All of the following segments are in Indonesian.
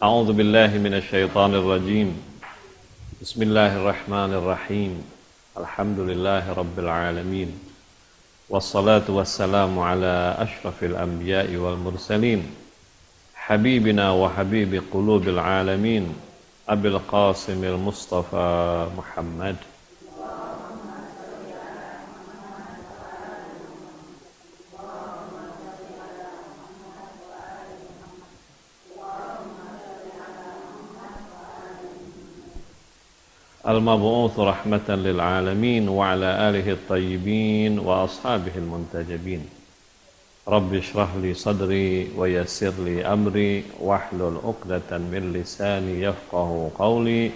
أعوذ بالله من الشيطان الرجيم. بسم الله الرحمن الرحيم. الحمد لله رب العالمين. والصلاة والسلام على أشرف الأنبياء والمرسلين حبيبنا وحبيب قلوب العالمين أبي القاسم المصطفى محمد. المبعوث رحمة للعالمين وعلى آله الطيبين وأصحابه المنتجبين. رب اشرح لي صدري ويسر لي أمري واحلل عقدة من لساني يفقه قولي.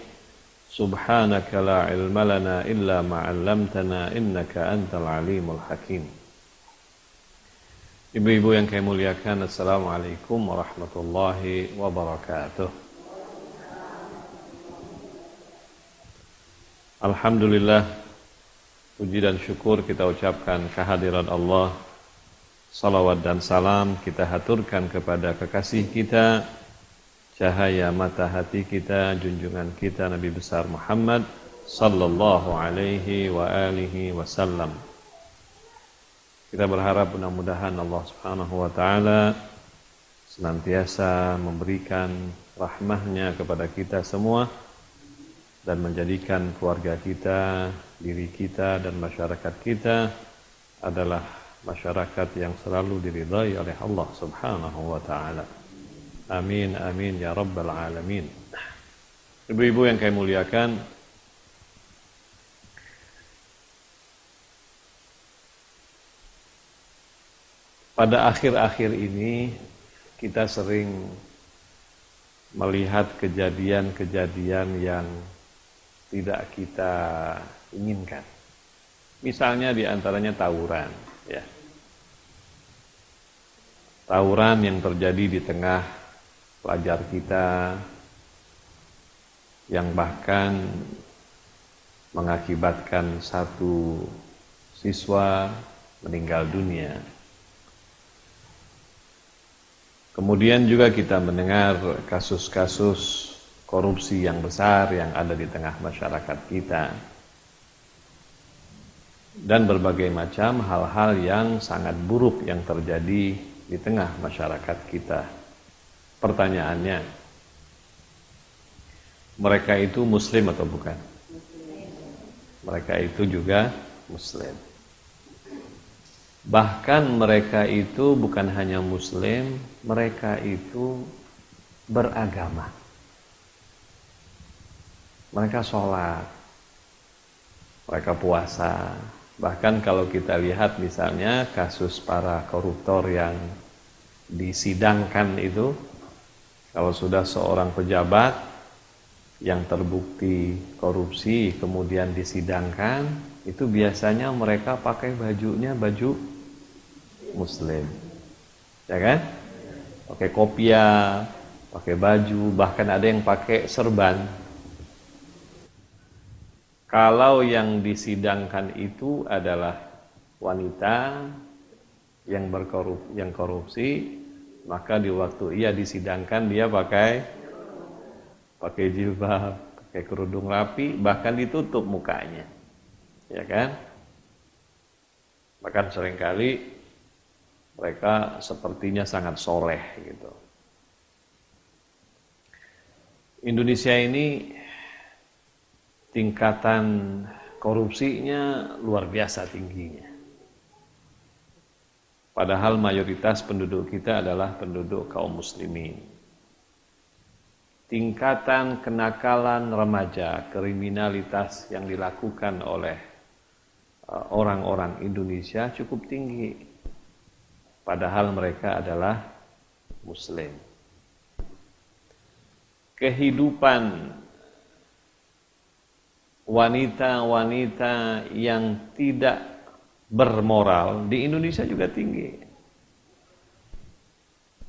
سبحانك لا علم لنا إلا ما علمتنا إنك أنت العليم الحكيم. Ibu-ibu yang kami muliakan, Assalamualaikum warahmatullahi wabarakatuh. Alhamdulillah, puji dan syukur kita ucapkan kehadiran Allah. Salawat dan salam kita haturkan kepada kekasih kita, cahaya mata hati kita, junjungan kita Nabi besar Muhammad sallallahu alaihi wa alihi wasallam. Kita berharap mudah-mudahan Allah Subhanahu wa taala senantiasa memberikan rahmahnya kepada kita semua dan menjadikan keluarga kita, diri kita, dan masyarakat kita adalah masyarakat yang selalu diridhai oleh Allah Subhanahu wa ta'ala. Amin, amin, ya Rabbal Alamin. Ibu-ibu yang kami muliakan, pada akhir-akhir ini kita sering melihat kejadian-kejadian yang tidak kita inginkan. Misalnya diantaranya tawuran, ya. Tawuran yang terjadi di tengah pelajar kita, yang bahkan mengakibatkan satu siswa meninggal dunia. Kemudian juga kita mendengar kasus-kasus korupsi yang besar yang ada di tengah masyarakat kita, dan berbagai macam hal-hal yang sangat buruk yang terjadi di tengah masyarakat kita. Pertanyaannya, mereka itu muslim atau bukan? Mereka itu juga muslim. Bahkan mereka itu bukan hanya muslim, mereka itu beragama. Mereka sholat, mereka puasa. Bahkan kalau kita lihat misalnya kasus para koruptor yang disidangkan itu, kalau sudah seorang pejabat yang terbukti korupsi kemudian disidangkan, itu biasanya mereka pakai bajunya baju muslim, ya kan? Pakai kopiah, pakai baju, bahkan ada yang pakai serban. Kalau yang disidangkan itu adalah wanita yang korupsi, maka di waktu ia disidangkan dia pakai jilbab, pakai kerudung rapi, bahkan ditutup mukanya, ya kan? Bahkan seringkali mereka sepertinya sangat soleh gitu. Indonesia ini tingkatan korupsinya luar biasa tingginya. Padahal mayoritas penduduk kita adalah penduduk kaum muslimin. Tingkatan kenakalan remaja, kriminalitas yang dilakukan oleh orang-orang Indonesia cukup tinggi. Padahal mereka adalah muslim. Kehidupan wanita-wanita yang tidak bermoral di Indonesia juga tinggi.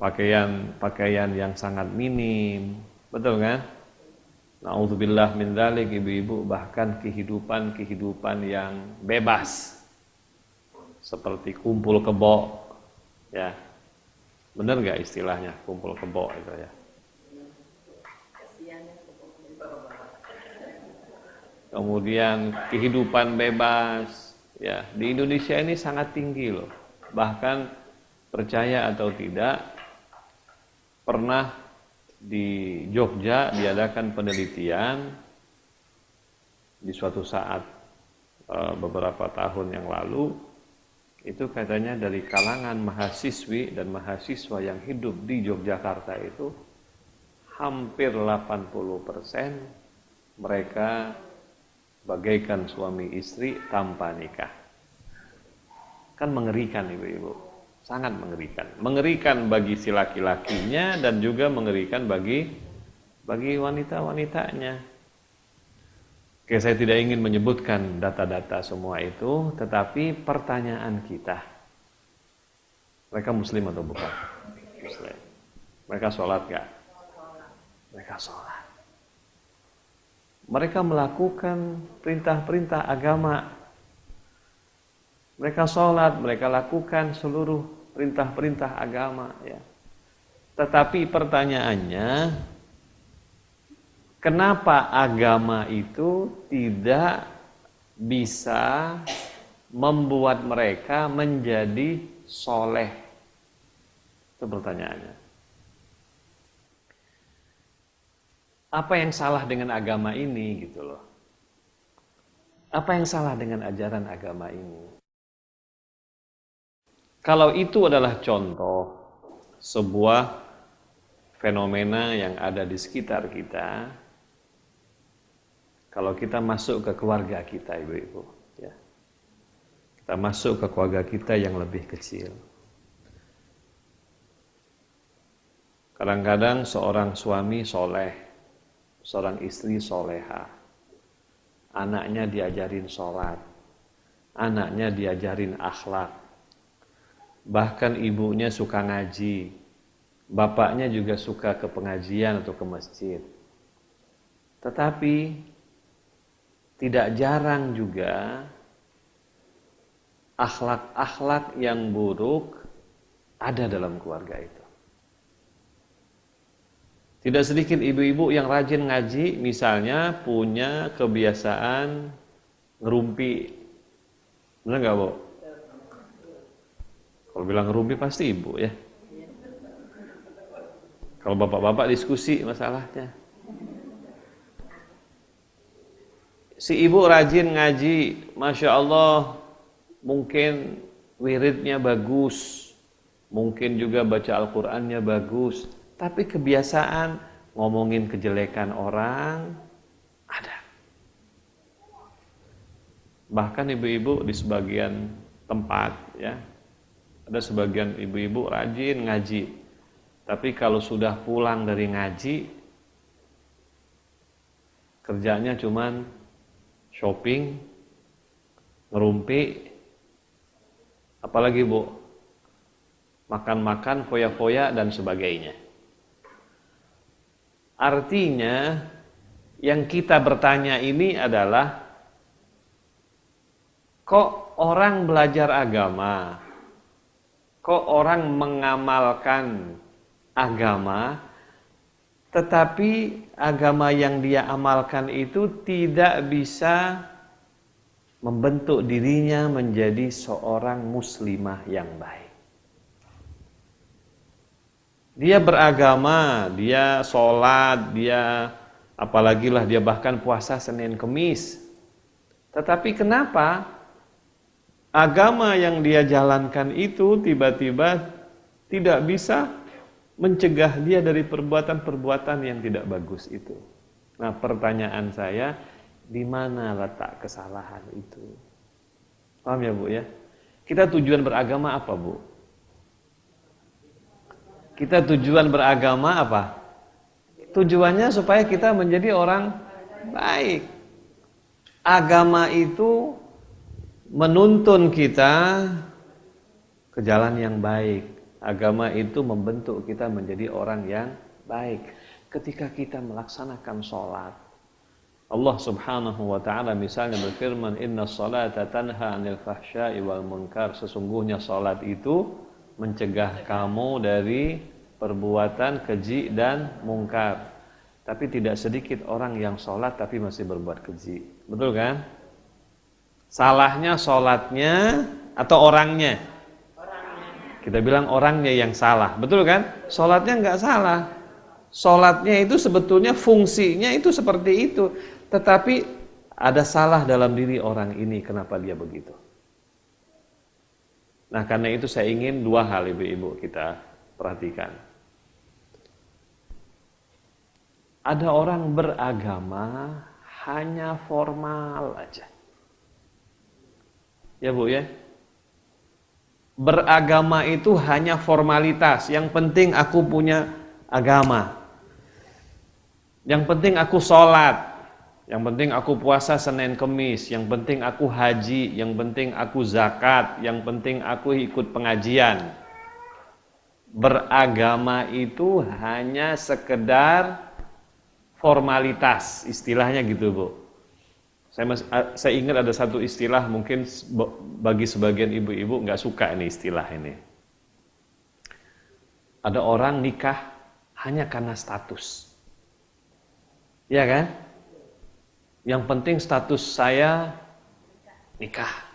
Pakaian yang sangat minim, betul kan? Na'udzubillah min dzalik, ibu-ibu, bahkan kehidupan yang bebas. Seperti kumpul kebo, ya. Benar nggak istilahnya kumpul kebo itu ya? kemudian kehidupan bebas, ya di Indonesia ini sangat tinggi loh. Bahkan percaya atau tidak, pernah di Jogja diadakan penelitian di suatu saat beberapa tahun yang lalu, itu katanya dari kalangan mahasiswi dan mahasiswa yang hidup di Yogyakarta itu hampir 80% mereka bagaikan suami istri tanpa nikah. Kan mengerikan ibu-ibu, sangat mengerikan. Mengerikan bagi si laki-lakinya dan juga mengerikan bagi wanita-wanitanya. Oke, saya tidak ingin menyebutkan data-data semua itu, tetapi pertanyaan kita, mereka muslim atau bukan? Muslim. Mereka sholat gak? Mereka sholat. Mereka melakukan perintah-perintah agama. Mereka sholat, mereka lakukan seluruh perintah-perintah agama. Ya. Tetapi pertanyaannya, kenapa agama itu tidak bisa membuat mereka menjadi soleh? Itu pertanyaannya. Apa yang salah dengan agama ini gitu loh? Apa yang salah dengan ajaran agama ini? Kalau itu adalah contoh sebuah fenomena yang ada di sekitar kita, kalau kita masuk ke keluarga kita, ibu-ibu, ya, kita masuk ke keluarga kita yang lebih kecil. Kadang-kadang seorang suami soleh, seorang istri soleha, anaknya diajarin sholat, anaknya diajarin akhlak, bahkan ibunya suka ngaji, bapaknya juga suka ke pengajian atau ke masjid. Tetapi tidak jarang juga akhlak-akhlak yang buruk ada dalam keluarga itu. Tidak sedikit ibu-ibu yang rajin ngaji, misalnya punya kebiasaan ngerumpi. Benar nggak, Bu? Kalau bilang ngerumpi pasti ibu ya. Kalau bapak-bapak diskusi masalahnya. Si ibu rajin ngaji, Masya Allah, mungkin wiridnya bagus, mungkin juga baca Al-Qur'annya bagus, tapi kebiasaan ngomongin kejelekan orang ada. Bahkan ibu-ibu di sebagian tempat ya, ada sebagian ibu-ibu rajin ngaji, tapi kalau sudah pulang dari ngaji, kerjanya cuman shopping, ngerumpi, apalagi Bu, makan-makan, foya-foya dan sebagainya. Artinya yang kita bertanya ini adalah, kok orang belajar agama, kok orang mengamalkan agama, tetapi agama yang dia amalkan itu tidak bisa membentuk dirinya menjadi seorang muslimah yang baik. Dia beragama, dia sholat, dia apalagi lah dia bahkan puasa Senin Kemis. Tetapi kenapa agama yang dia jalankan itu tiba-tiba tidak bisa mencegah dia dari perbuatan-perbuatan yang tidak bagus itu? Nah, pertanyaan saya, di mana letak kesalahan itu? Paham ya Bu ya? Kita tujuan beragama apa Bu? Kita tujuan beragama apa? Tujuannya supaya kita menjadi orang baik. Agama itu menuntun kita ke jalan yang baik. Agama itu membentuk kita menjadi orang yang baik. Ketika kita melaksanakan sholat, Allah subhanahu wa ta'ala misalnya berfirman, Inna sholata tanha anil fahsya'i wal munkar. Sesungguhnya sholat itu mencegah kamu dari perbuatan keji dan mungkar. Tapi tidak sedikit orang yang sholat tapi masih berbuat keji. Betul kan? Salahnya sholatnya atau orangnya? Kita bilang orangnya yang salah. Betul kan? Sholatnya nggak salah. Sholatnya itu sebetulnya fungsinya itu seperti itu. Tetapi ada salah dalam diri orang ini. Kenapa dia begitu? Nah, karena itu saya ingin dua hal ibu-ibu kita perhatikan. Ada orang beragama hanya formal aja. Ya Bu ya. Beragama itu hanya formalitas. Yang penting aku punya agama. Yang penting aku sholat. Yang penting aku puasa Senin Kemis. Yang penting aku haji. Yang penting aku zakat. Yang penting aku ikut pengajian. Beragama itu hanya sekedar formalitas, istilahnya gitu Bu. Saya ingat ada satu istilah, mungkin bagi sebagian ibu-ibu nggak suka ini istilah ini. Ada orang nikah hanya karena status, ya kan? Yang penting status saya nikah,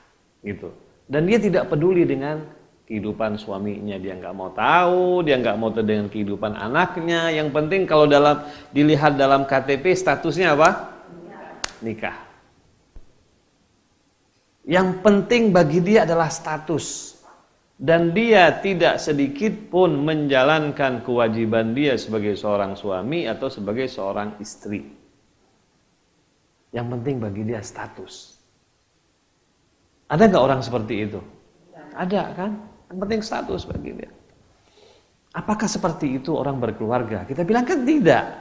gitu. Dan dia tidak peduli dengan kehidupan suaminya, dia nggak mau tahu, dia nggak mau tahu dengan kehidupan anaknya. Yang penting kalau dilihat dalam KTP statusnya apa? Nikah. Yang penting bagi dia adalah status. Dan dia tidak sedikit pun menjalankan kewajiban dia sebagai seorang suami atau sebagai seorang istri. Yang penting bagi dia status. Ada nggak orang seperti itu? Ada kan? Yang penting status bagi dia. Apakah seperti itu orang berkeluarga? Kita bilang kan tidak.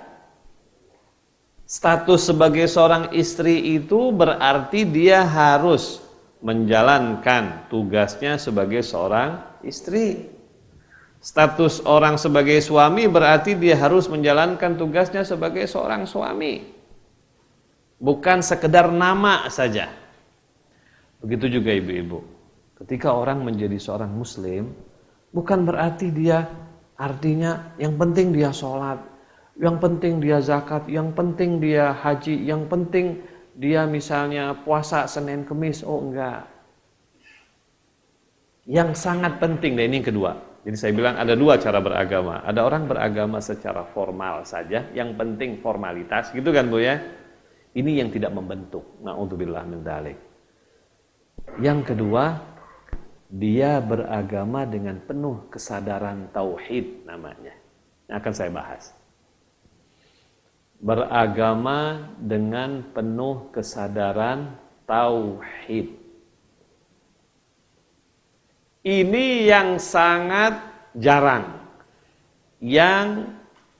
Status sebagai seorang istri itu berarti dia harus menjalankan tugasnya sebagai seorang istri. Status orang sebagai suami berarti dia harus menjalankan tugasnya sebagai seorang suami. Bukan sekedar nama saja. Begitu juga ibu-ibu. Ketika orang menjadi seorang muslim, bukan berarti dia artinya yang penting dia sholat, yang penting dia zakat, yang penting dia haji, yang penting dia misalnya puasa Senin Kemis. Oh enggak. Yang sangat penting, dan ini yang kedua. Jadi saya bilang ada dua cara beragama. Ada orang beragama secara formal saja, yang penting formalitas, gitu kan Bu ya. Ini yang tidak membentuk. Na'udzubillah min dzalik. Yang kedua, dia beragama dengan penuh kesadaran tauhid namanya. Yang akan saya bahas. Beragama dengan penuh kesadaran tauhid. Ini yang sangat jarang, yang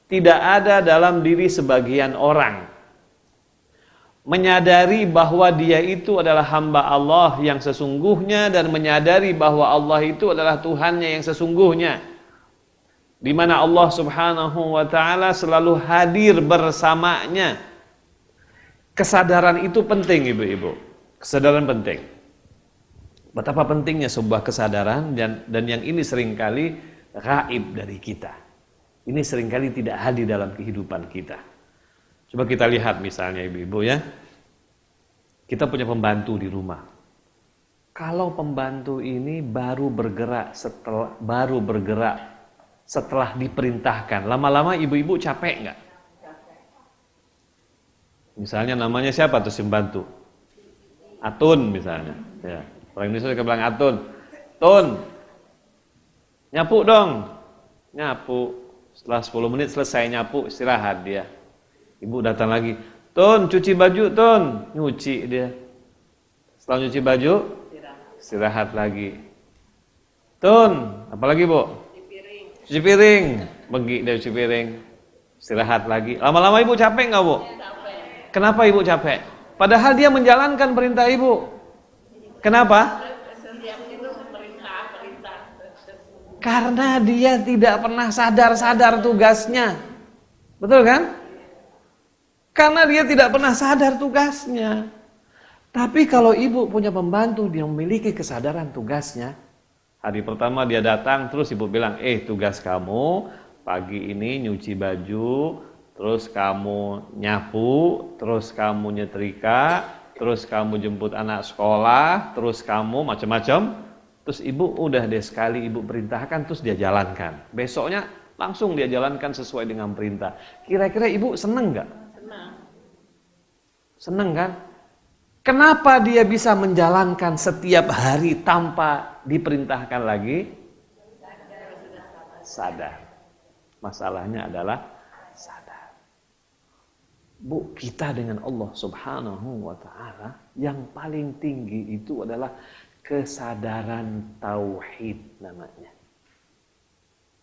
tidak ada dalam diri sebagian orang. Menyadari bahwa dia itu adalah hamba Allah yang sesungguhnya, dan menyadari bahwa Allah itu adalah Tuhannya yang sesungguhnya, di mana Allah Subhanahu wa taala selalu hadir bersamanya. Kesadaran itu penting ibu-ibu. Kesadaran penting. Betapa pentingnya sebuah kesadaran, dan yang ini seringkali gaib dari kita. Ini seringkali tidak hadir dalam kehidupan kita. Coba kita lihat misalnya ibu-ibu ya. Kita punya pembantu di rumah. Kalau pembantu ini baru bergerak setelah diperintahkan, lama-lama ibu-ibu capek nggak? Misalnya namanya siapa tuh si pembantu? Atun misalnya. Ya. Orang Indonesia suka bilang Atun. Tun, nyapu dong. Nyapu. Setelah 10 menit selesai nyapu, istirahat dia. Ibu datang lagi. Tun, cuci baju Tun. Nyuci dia. Setelah nyuci baju, istirahat lagi. Tun, apa lagi Bu? Cuci piring, pergi dari cuci piring, istirahat lagi. Lama-lama ibu capek nggak Bu? Capek. Kenapa ibu capek? Padahal dia menjalankan perintah ibu. Kenapa? Karena dia tidak pernah sadar tugasnya. Betul kan? Karena dia tidak pernah sadar tugasnya. Tapi kalau ibu punya pembantu yang memiliki kesadaran tugasnya, hari pertama dia datang, terus ibu bilang, tugas kamu pagi ini nyuci baju, terus kamu nyapu, terus kamu nyetrika, terus kamu jemput anak sekolah, terus kamu macam-macam. Terus ibu udah deh sekali ibu perintahkan, terus dia jalankan. Besoknya langsung dia jalankan sesuai dengan perintah. Kira-kira ibu seneng nggak? Senang. Seneng kan? Kenapa dia bisa menjalankan setiap hari tanpa diperintahkan lagi? Sadar. Masalahnya adalah sadar. Bu, kita dengan Allah Subhanahu wa ta'ala yang paling tinggi itu adalah kesadaran tauhid namanya.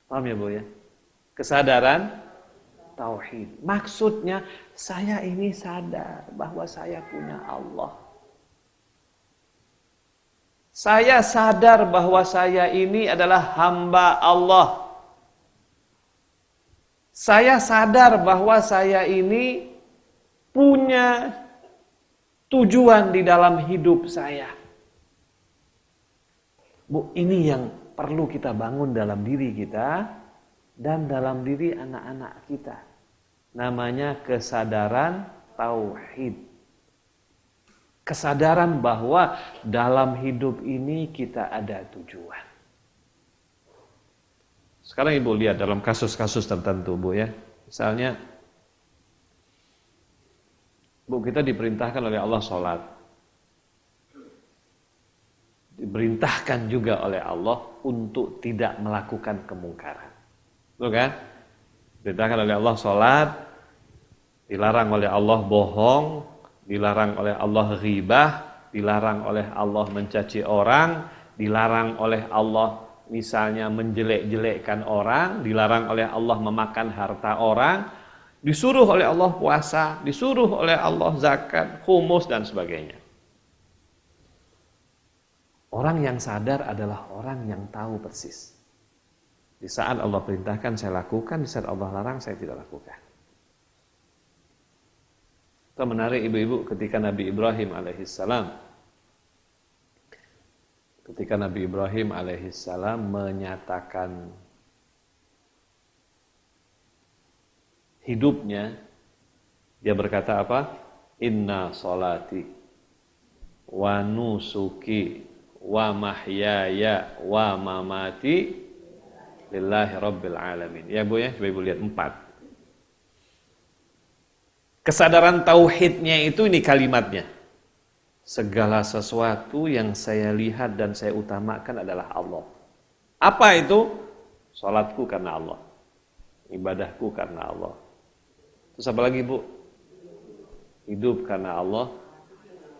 Paham ya, Bu ya? Kesadaran tauhid. Maksudnya saya ini sadar bahwa saya punya Allah. Saya sadar bahwa saya ini adalah hamba Allah. Saya sadar bahwa saya ini punya tujuan di dalam hidup saya. Bu, ini yang perlu kita bangun dalam diri kita dan dalam diri anak-anak kita. Namanya kesadaran tauhid. Kesadaran bahwa dalam hidup ini kita ada tujuan. Sekarang ibu lihat dalam kasus-kasus tertentu, Bu ya. Misalnya, Bu, kita diperintahkan oleh Allah sholat. Diperintahkan juga oleh Allah untuk tidak melakukan kemungkaran. Betul kan? Diperintahkan oleh Allah sholat, dilarang oleh Allah bohong, dilarang oleh Allah ghibah, dilarang oleh Allah mencaci orang, dilarang oleh Allah misalnya menjelek-jelekkan orang, dilarang oleh Allah memakan harta orang, disuruh oleh Allah puasa, disuruh oleh Allah zakat, khumus dan sebagainya. Orang yang sadar adalah orang yang tahu persis. Di saat Allah perintahkan saya lakukan, di saat Allah larang saya tidak lakukan. Itu menarik ibu-ibu ketika Nabi Ibrahim alaihissalam. Ketika Nabi Ibrahim alaihissalam menyatakan hidupnya, dia berkata apa? Inna sholati wa nusuki wa mahyaya wa mamati lillahi rabbil alamin. Ya Bu ya, coba Ibu lihat 4. Kesadaran tauhidnya itu ini kalimatnya. Segala sesuatu yang saya lihat dan saya utamakan adalah Allah. Apa itu? Salatku karena Allah. Ibadahku karena Allah. Terus apa lagi Bu? Hidup karena Allah,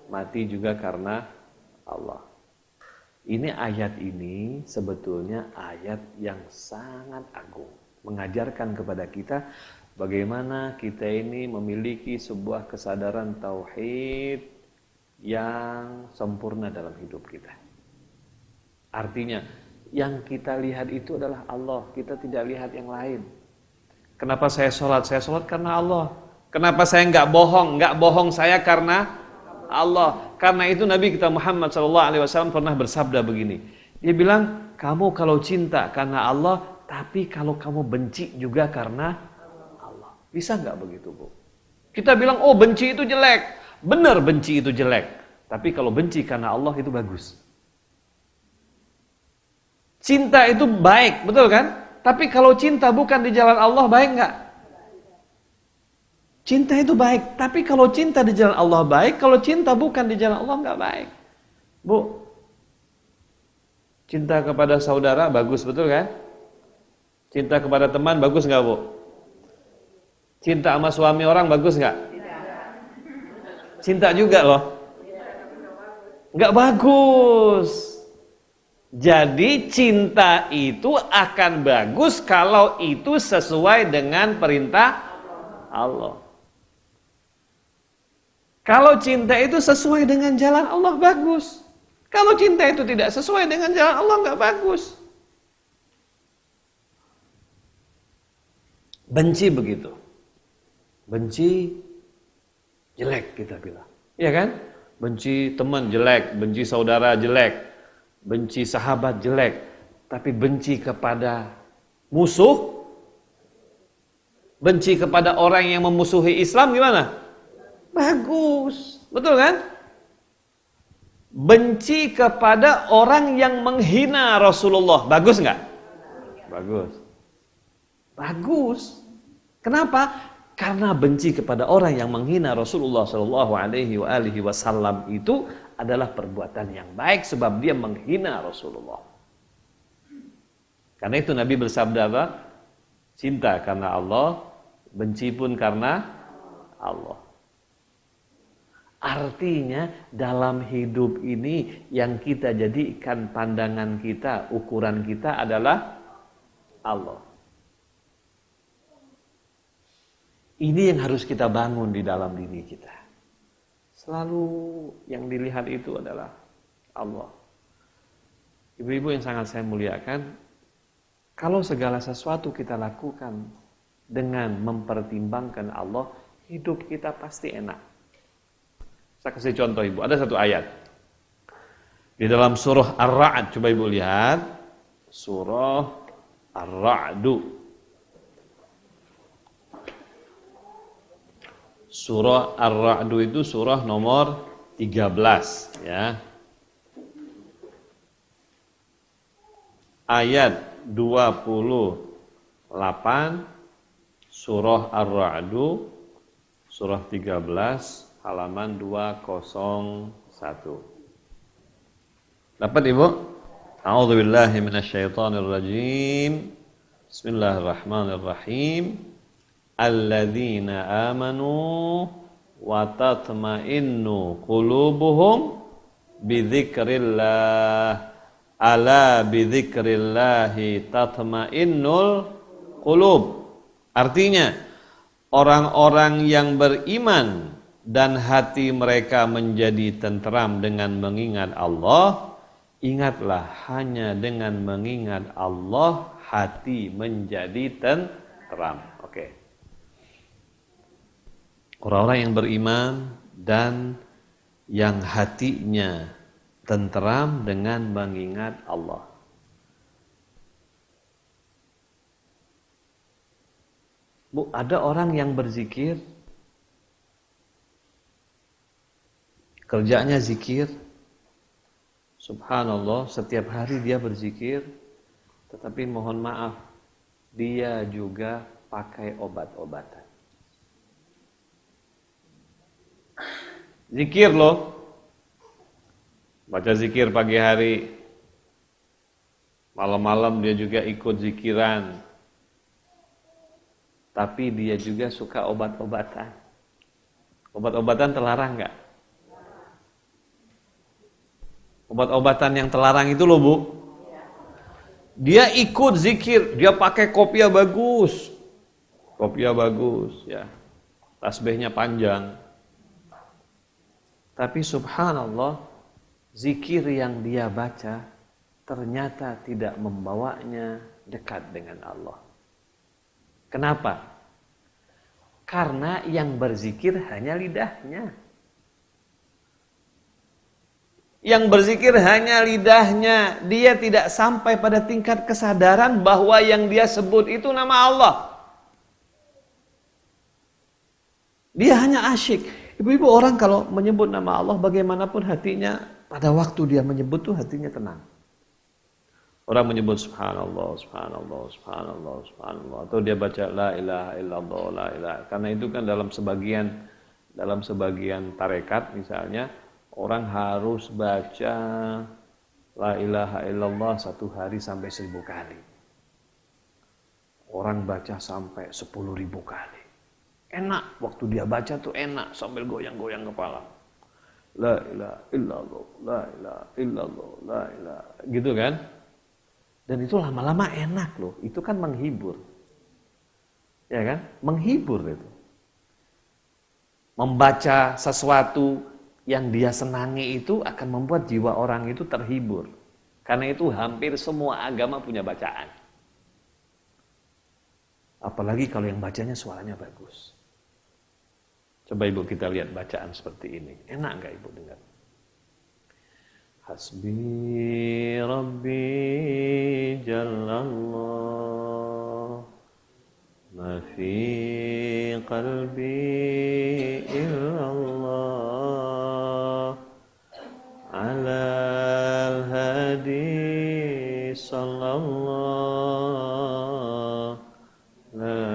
mati juga karena Allah. Ini ayat ini sebetulnya ayat yang sangat agung. Mengajarkan kepada kita bagaimana kita ini memiliki sebuah kesadaran tauhid yang sempurna dalam hidup kita. Artinya, yang kita lihat itu adalah Allah. Kita tidak lihat yang lain. Kenapa saya sholat? Saya sholat karena Allah. Kenapa saya nggak bohong? Nggak bohong saya karena Allah. Karena itu Nabi kita Muhammad SAW pernah bersabda begini. Dia bilang, kamu kalau cinta karena Allah, tapi kalau kamu benci juga karena Allah. Bisa nggak begitu, Bu? Kita bilang, oh benci itu jelek. Benar benci itu jelek. Tapi kalau benci karena Allah itu bagus. Cinta itu baik, betul kan? Tapi kalau cinta bukan di jalan Allah, baik nggak? Cinta itu baik, tapi kalau cinta di jalan Allah baik, kalau cinta bukan di jalan Allah nggak baik. Bu, cinta kepada saudara bagus, betul kan? Cinta kepada teman bagus nggak, Bu? Cinta sama suami orang bagus nggak? Cinta juga loh. Nggak bagus. Jadi cinta itu akan bagus kalau itu sesuai dengan perintah Allah. Kalau cinta itu sesuai dengan jalan Allah bagus. Kalau cinta itu tidak sesuai dengan jalan Allah nggak bagus. Benci begitu. Benci jelek kita bilang. Iya kan? Benci teman jelek, benci saudara jelek, benci sahabat jelek, tapi benci kepada musuh Benci kepada orang yang memusuhi Islam gimana? Bagus. Betul kan? Benci kepada orang yang menghina Rasulullah. Bagus nggak? Bagus. Bagus. Kenapa? Karena benci kepada orang yang menghina Rasulullah Shallallahu Alaihi Wasallam itu adalah perbuatan yang baik sebab dia menghina Rasulullah. Karena itu Nabi bersabda apa? Cinta karena Allah, benci pun karena Allah. Artinya dalam hidup ini yang kita jadikan pandangan kita, ukuran kita adalah Allah. Ini yang harus kita bangun di dalam diri kita. Selalu yang dilihat itu adalah Allah. Ibu-ibu yang sangat saya muliakan, kalau segala sesuatu kita lakukan dengan mempertimbangkan Allah, hidup kita pasti enak. Saya kasih contoh ibu, ada satu ayat di dalam surah Ar-Ra'd, coba ibu lihat, surah Ar-Ra'du. Surah Ar-Ra'du itu surah nomor 13 ya. Ayat 28 surah Ar-Ra'du surah 13 halaman 201. Dapat ibu? A'udzubillahi minasyaitonirrajim. Bismillahirrahmanirrahim. Alladzina amanu wa tatma'innu qulubuhum bidzikrillah. Ala bidzikrillahi tatma'innul qulub. Artinya, orang-orang yang beriman dan hati mereka menjadi tenteram dengan mengingat Allah, ingatlah hanya dengan mengingat Allah hati menjadi tenteram. Oke. Orang-orang yang beriman dan yang hatinya tenteram dengan mengingat Allah. Bu, ada orang yang berzikir, kerjanya zikir, subhanallah, setiap hari dia berzikir, tetapi mohon maaf, dia juga pakai obat-obatan. Zikir loh, baca zikir pagi hari, malam-malam dia juga ikut zikiran, tapi dia juga suka obat-obatan. Obat-obatan terlarang nggak? Obat-obatan yang terlarang itu loh bu, dia ikut zikir, dia pakai kopiah bagus, ya, tasbihnya panjang, tapi subhanallah, zikir yang dia baca ternyata tidak membawanya dekat dengan Allah. Kenapa? Karena yang berzikir hanya lidahnya. Yang berzikir hanya lidahnya, dia tidak sampai pada tingkat kesadaran bahwa yang dia sebut itu nama Allah. Dia hanya asyik. Ibu-ibu, orang kalau menyebut nama Allah bagaimanapun hatinya, pada waktu dia menyebut tuh hatinya tenang. Orang menyebut subhanallah, subhanallah, subhanallah, subhanallah, atau dia baca la ilaha illallah, la ilaha. Karena itu kan dalam sebagian tarekat misalnya, orang harus baca la ilaha illallah 1 hari sampai 1000 kali. Orang baca sampai 10.000 kali. Enak, waktu dia baca tuh enak sambil goyang-goyang kepala. La ilaha illallah, la ilaha illallah, la ilaha. Gitu kan? Dan itu lama-lama enak loh. Itu kan menghibur. Ya kan? Menghibur itu. Membaca sesuatu yang dia senangi itu akan membuat jiwa orang itu terhibur. Karena itu hampir semua agama punya bacaan. Apalagi kalau yang bacanya suaranya bagus. Coba ibu kita lihat bacaan seperti ini. Enak gak ibu dengar? Hasbi Rabbi Jallallah, ma ما في قلبي إلا الله على الهادي صلى الله لا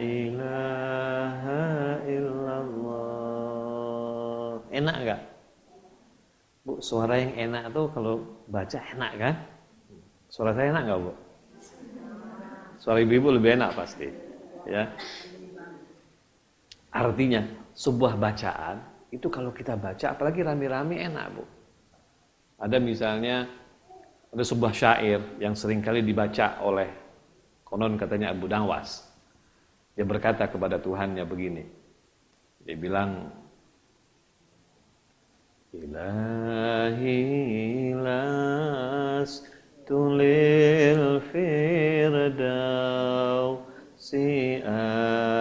إله إلا الله. Enak gak? Bu, suara yang enak tuh kalau baca enak kan? Suara saya enak gak, Bu? Suara ibu-ibu lebih enak pasti, ya. Artinya sebuah bacaan itu kalau kita baca, apalagi rame-rame enak, Bu. Ada misalnya ada sebuah syair yang seringkali dibaca oleh konon katanya Abu Nawas. Dia berkata kepada Tuhannya begini. Dia bilang, Ilahi las tulil firdausi ahlan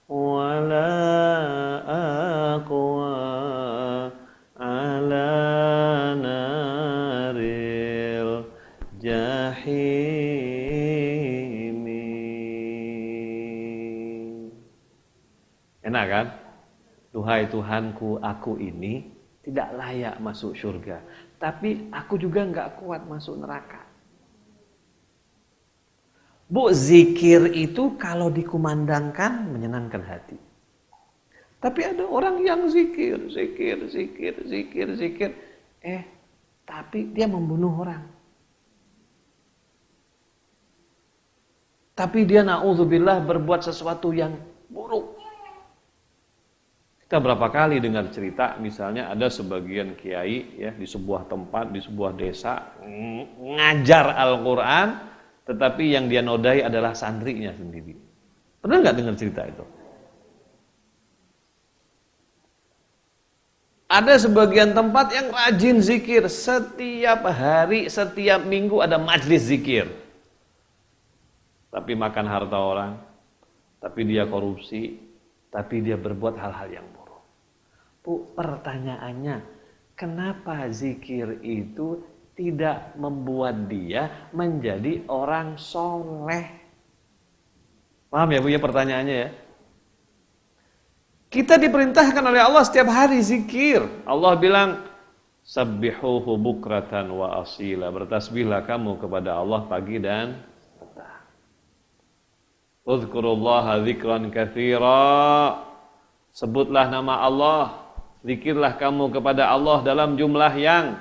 wala aqwa ala naril jahimi. Enak kan? Duhai Tuhanku, aku ini tidak layak masuk surga, tapi aku juga nggak kuat masuk neraka. Bu, zikir itu kalau dikumandangkan menyenangkan hati. Tapi ada orang yang zikir, tapi dia membunuh orang. Tapi dia na'udzubillah berbuat sesuatu yang buruk. Kita berapa kali dengar cerita, misalnya ada sebagian kiai ya di sebuah tempat, di sebuah desa ngajar Al-Quran, tetapi yang dia nodai adalah santrinya sendiri. Pernah nggak dengar cerita itu? Ada sebagian tempat yang rajin zikir, setiap hari, setiap minggu ada majlis zikir. Tapi makan harta orang, tapi dia korupsi, tapi dia berbuat hal-hal yang buruk. Bu, pertanyaannya, kenapa zikir itu tidak membuat dia menjadi orang soleh? Paham ya Bu ya pertanyaannya ya? Kita diperintahkan oleh Allah setiap hari zikir. Allah bilang, sabbihuhu bukratan wa asila. Bertasbihlah kamu kepada Allah pagi dan petang. Uzkurullaha dzikran katsira. Sebutlah nama Allah, zikirlah kamu kepada Allah dalam jumlah yang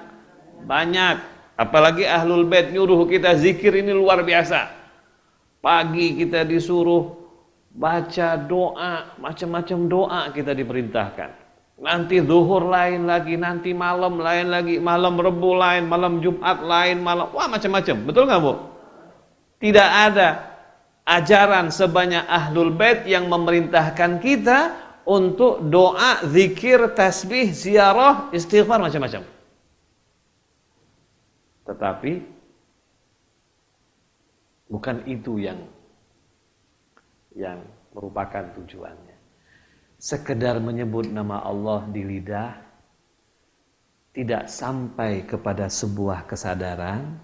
banyak. Apalagi Ahlul Bait nyuruh kita zikir ini luar biasa. Pagi kita disuruh baca doa, macam-macam doa kita diperintahkan. Nanti zuhur lain lagi, nanti malam lain lagi, malam Rebu lain, malam Jumat lain, malam wah macam-macam. Betul nggak Bu? Tidak ada ajaran sebanyak Ahlul Bait yang memerintahkan kita untuk doa, zikir, tasbih, ziarah, istighfar macam-macam. Tetapi bukan itu yang merupakan tujuannya. Sekedar menyebut nama Allah di lidah tidak sampai kepada sebuah kesadaran,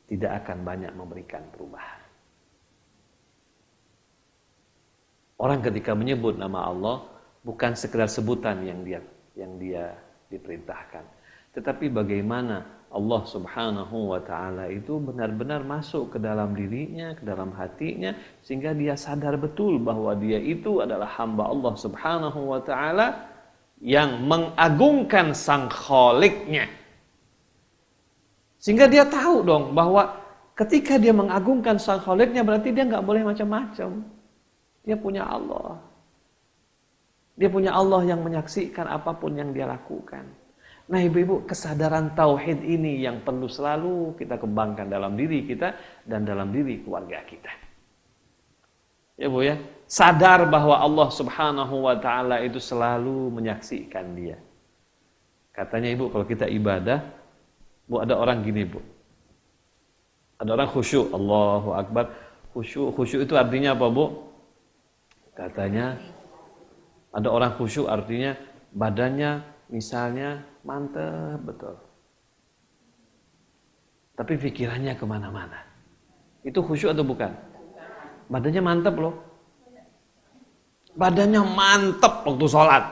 tidak akan banyak memberikan perubahan. Orang ketika menyebut nama Allah bukan sekedar sebutan yang dia diperintahkan, tetapi bagaimana Allah Subhanahu wa ta'ala itu benar-benar masuk ke dalam dirinya, ke dalam hatinya, sehingga dia sadar betul bahwa dia itu adalah hamba Allah Subhanahu wa ta'ala yang mengagungkan sang Kholiknya. Sehingga dia tahu dong bahwa ketika dia mengagungkan sang Kholiknya berarti dia nggak boleh macam-macam. Dia punya Allah. Dia punya Allah yang menyaksikan apapun yang dia lakukan. Nah ibu-ibu, kesadaran tauhid ini yang perlu selalu kita kembangkan dalam diri kita dan dalam diri keluarga kita. Ya Bu ya, sadar bahwa Allah Subhanahu wa ta'ala itu selalu menyaksikan dia. Katanya ibu, kalau kita ibadah, Bu, ada orang gini Bu. Ada orang khusyuk, Allahu Akbar. Khusyuk itu artinya apa Bu? Katanya ada orang khusyuk artinya badannya misalnya mantep betul. tapi pikirannya kemana-mana. Itu khusyuk atau bukan? Badannya mantep loh. Badannya mantep waktu sholat,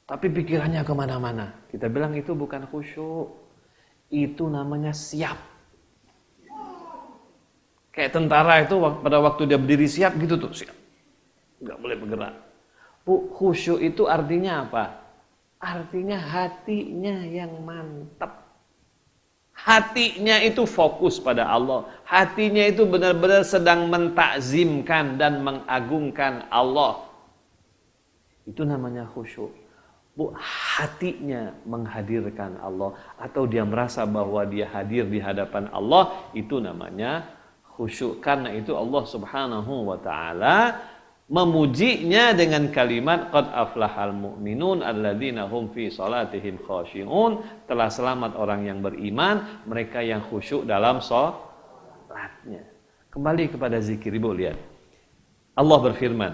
tapi pikirannya kemana-mana. Kita bilang itu bukan khusyuk. Itu namanya siap. Kayak tentara itu pada waktu dia berdiri siap gitu tuh, siap. Nggak boleh bergerak. Khusyuk itu artinya apa? Artinya hatinya yang mantap. Hatinya itu fokus pada Allah. Hatinya itu benar-benar sedang mentakzimkan dan mengagungkan Allah. Itu namanya khusyuk. Hatinya menghadirkan Allah, atau dia merasa bahwa dia hadir di hadapan Allah, itu namanya khusyuk. Karena itu Allah Subhanahu wa ta'ala memujinya dengan kalimat qad aflahal mu'minun alladzina hum fi salatihim khashi'un. Telah selamat orang yang beriman, mereka yang khusyuk dalam salatnya. Kembali kepada zikir, Ibu lihat. Allah berfirman,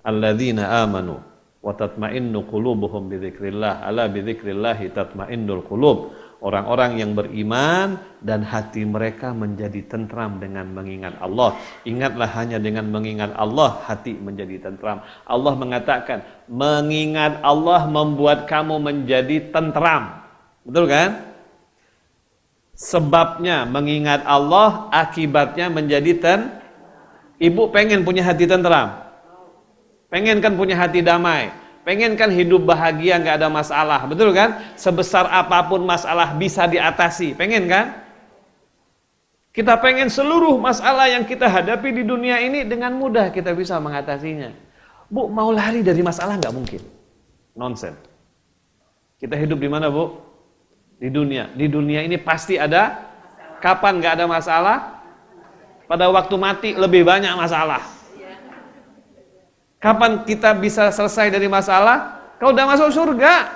alladzina amanu wa tatma'innu qulubuhum bidzikrillah, ala bidzikrillah tatma'innul qulub. Orang-orang yang beriman dan hati mereka menjadi tentram dengan mengingat Allah. Ingatlah, hanya dengan mengingat Allah hati menjadi tentram. Allah mengatakan, mengingat Allah membuat kamu menjadi tentram. Betul kan? Sebabnya mengingat Allah, akibatnya menjadi Ibu pengen punya hati tentram? Pengen kan punya hati damai? Pengen kan hidup bahagia, gak ada masalah, betul kan? Sebesar apapun masalah bisa diatasi, pengen kan? Kita pengen seluruh masalah yang kita hadapi di dunia ini dengan mudah kita bisa mengatasinya. Bu, mau lari dari masalah gak mungkin. Nonsen. Kita hidup di mana, Bu? Di dunia. Di dunia ini pasti ada. Kapan gak ada masalah? Pada waktu mati lebih banyak masalah. Kapan kita bisa selesai dari masalah? Kalau udah masuk surga.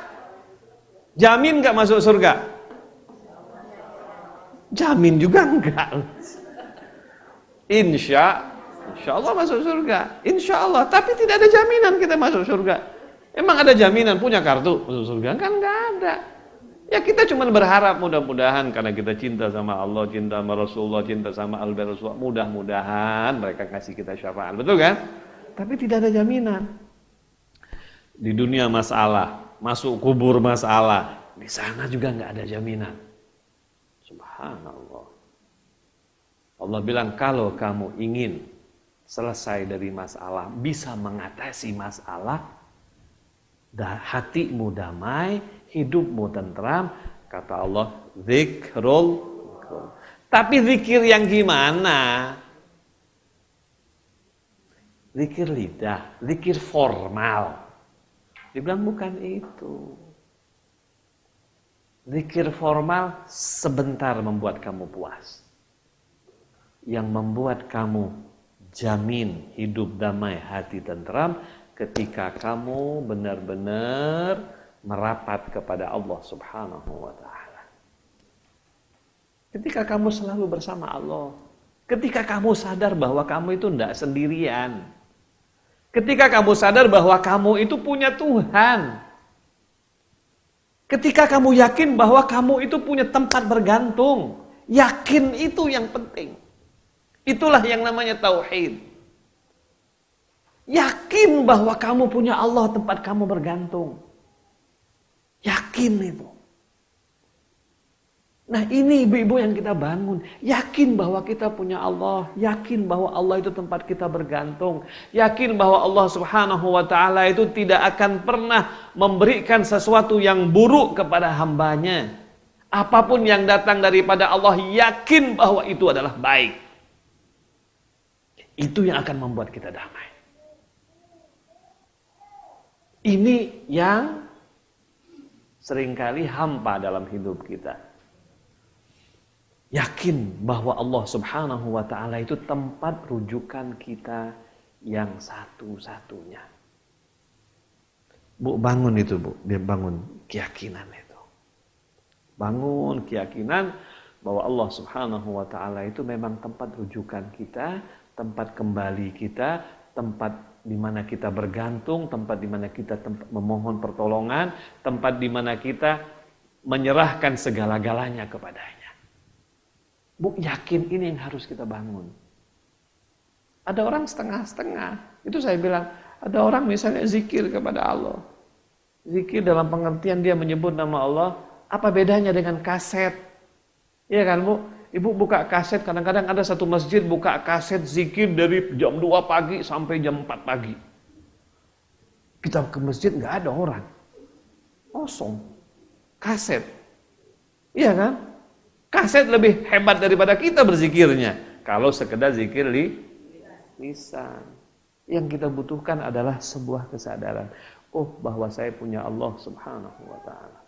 Jamin gak masuk surga? Jamin juga enggak. Insya Allah masuk surga. Insya Allah. Tapi tidak ada jaminan kita masuk surga. Emang ada jaminan punya kartu masuk surga? Kan enggak ada. Ya kita cuma berharap mudah-mudahan karena kita cinta sama Allah, cinta sama Rasulullah, cinta sama Rasulullah. Mudah-mudahan mereka kasih kita syafaat. Betul kan? Tapi tidak ada jaminan. Di dunia masalah, masuk kubur masalah, di sana juga nggak ada jaminan. Subhanallah. Allah bilang kalau kamu ingin selesai dari masalah, bisa mengatasi masalah, hatimu damai, hidupmu tentram, kata Allah, zikrul. Tapi zikir yang gimana? Zikir lidah, zikir formal. Dibilang bukan itu. Zikir formal sebentar membuat kamu puas. Yang membuat kamu jamin hidup damai, hati tentram, ketika kamu benar-benar merapat kepada Allah Subhanahu wa ta'ala. Ketika kamu selalu bersama Allah. Ketika kamu sadar bahwa kamu itu tidak sendirian. Ketika kamu sadar bahwa kamu itu punya Tuhan. Ketika kamu yakin bahwa kamu itu punya tempat bergantung. Yakin itu yang penting. Itulah yang namanya tauhid. Yakin bahwa kamu punya Allah tempat kamu bergantung. Yakin itu. Nah ini ibu-ibu yang kita bangun. Yakin bahwa kita punya Allah. Yakin bahwa Allah itu tempat kita bergantung. Yakin bahwa Allah Subhanahu wa ta'ala itu tidak akan pernah memberikan sesuatu yang buruk kepada hambanya. Apapun yang datang daripada Allah, yakin bahwa itu adalah baik. Itu yang akan membuat kita damai. Ini yang seringkali hampa dalam hidup kita. Yakin bahwa Allah Subhanahu wa ta'ala itu tempat rujukan kita yang satu-satunya. Bu, bangun itu, Bu. Dia bangun keyakinan itu. Bangun keyakinan bahwa Allah Subhanahu wa ta'ala itu memang tempat rujukan kita, tempat kembali kita, tempat di mana kita bergantung, tempat di mana kita memohon pertolongan, tempat di mana kita menyerahkan segala-galanya kepadanya. Bu, yakin ini yang harus kita bangun. Ada orang setengah-setengah. Itu saya bilang, ada orang misalnya zikir kepada Allah. Zikir dalam pengertian dia menyebut nama Allah, apa bedanya dengan kaset? Iya kan Bu? Ibu buka kaset, kadang-kadang ada satu masjid buka kaset zikir dari jam 2 pagi sampai jam 4 pagi. Kita ke masjid nggak ada orang. Kosong. Kaset. Iya kan? Kaset lebih hebat daripada kita berzikirnya. Kalau sekedar zikir lisan. Yang kita butuhkan adalah sebuah kesadaran. Oh, bahwa saya punya Allah Subhanahu wa ta'ala.